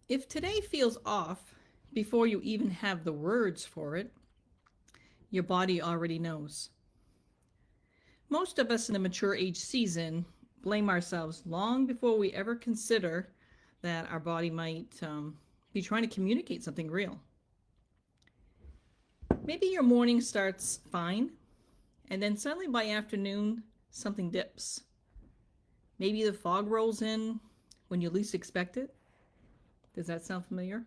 If today feels off before you even have the words for it, your body already knows. Most of us in the mature age season blame ourselves long before we ever consider that our body might be trying to communicate something real. Maybe your morning starts fine, and then suddenly by afternoon, something dips. Maybe the fog rolls in when you least expect it. Does that sound familiar?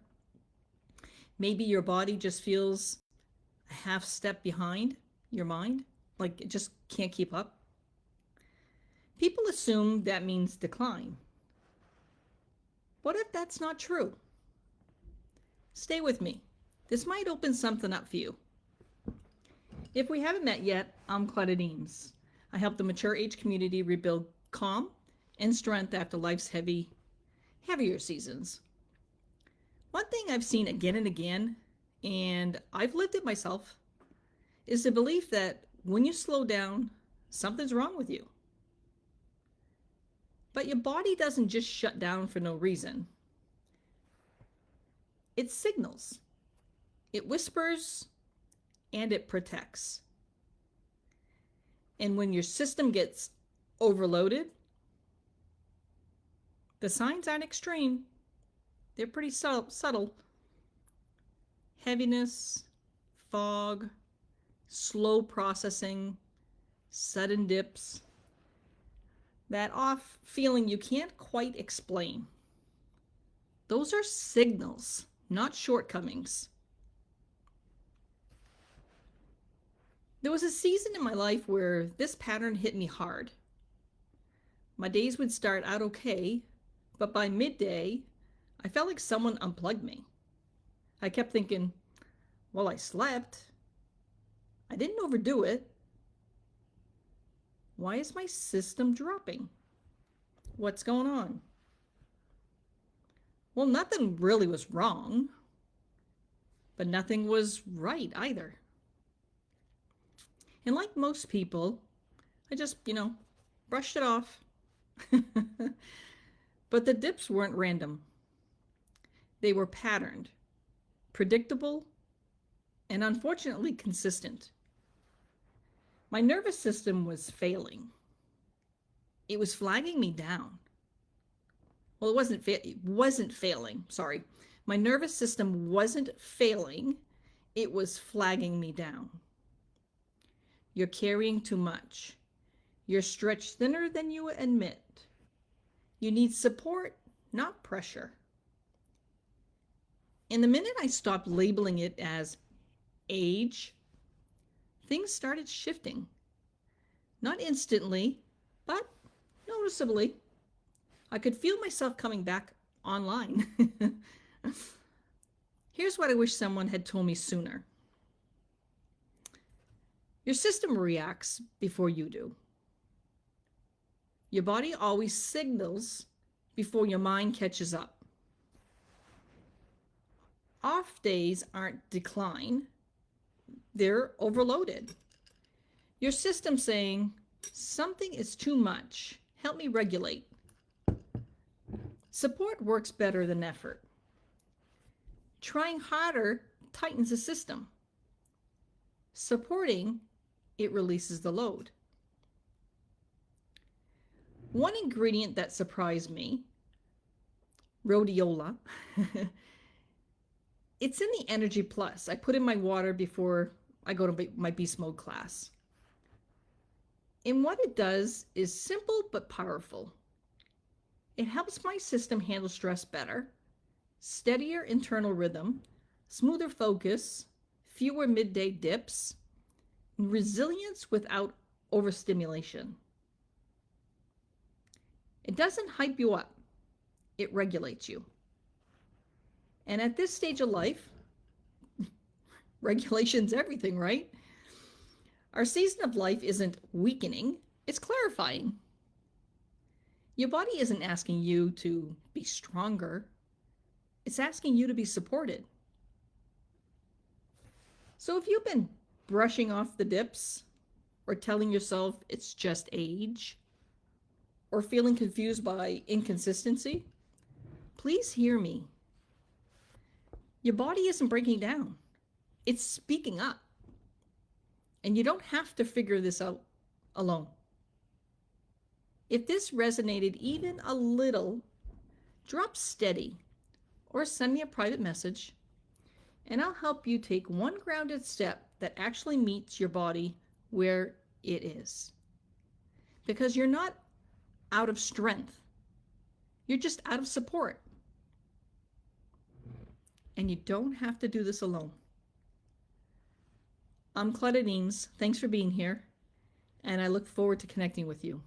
Maybe your body just feels a half step behind your mind, like it just can't keep up. People assume that means decline. What if that's not true? Stay with me. This might open something up for you. If we haven't met yet, I'm Claudette Eames. I help the mature age community rebuild calm and strength after life's heavier seasons. One thing I've seen again and again, and I've lived it myself, is the belief that when you slow down, something's wrong with you. But your body doesn't just shut down for no reason. It signals, it whispers, and it protects. And when your system gets overloaded, the signs aren't extreme. They're pretty subtle. Heaviness, fog, slow processing, sudden dips. That off feeling you can't quite explain. Those are signals, not shortcomings. There was a season in my life where this pattern hit me hard. My days would start out okay, but by midday, I felt like someone unplugged me. I kept thinking, well, I slept. I didn't overdo it. Why is my system dropping? What's going on? Well, nothing really was wrong, but nothing was right either. And like most people, I just, brushed it off. But the dips weren't random. They were patterned, predictable, and unfortunately consistent. My nervous system was failing. It was flagging me down. Well, it wasn't failing. Sorry. My nervous system wasn't failing. It was flagging me down. You're carrying too much. You're stretched thinner than you admit. You need support, not pressure. And the minute I stopped labeling it as age, things started shifting. Not instantly, but noticeably. I could feel myself coming back online. Here's what I wish someone had told me sooner. Your system reacts before you do. Your body always signals before your mind catches up. Off days aren't decline, they're overloaded. Your system saying, something is too much, help me regulate. Support works better than effort. Trying harder tightens the system. Supporting, it releases the load. One ingredient that surprised me, Rhodiola, it's in the Energy Plus. I put in my water before I go to my beast mode class. And what it does is simple but powerful. It helps my system handle stress better, steadier internal rhythm, smoother focus, fewer midday dips, and resilience without overstimulation. It doesn't hype you up, it regulates you. And at this stage of life, regulation's everything, right? Our season of life isn't weakening, it's clarifying. Your body isn't asking you to be stronger, it's asking you to be supported. So if you've been brushing off the dips, or telling yourself it's just age, or feeling confused by inconsistency, please hear me. Your body isn't breaking down, it's speaking up. And you don't have to figure this out alone. If this resonated even a little, drop steady or send me a private message, and I'll help you take one grounded step that actually meets your body where it is. Because you're not out of strength, you're just out of support. And you don't have to do this alone. I'm Claudette Eames. Thanks for being here, and I look forward to connecting with you.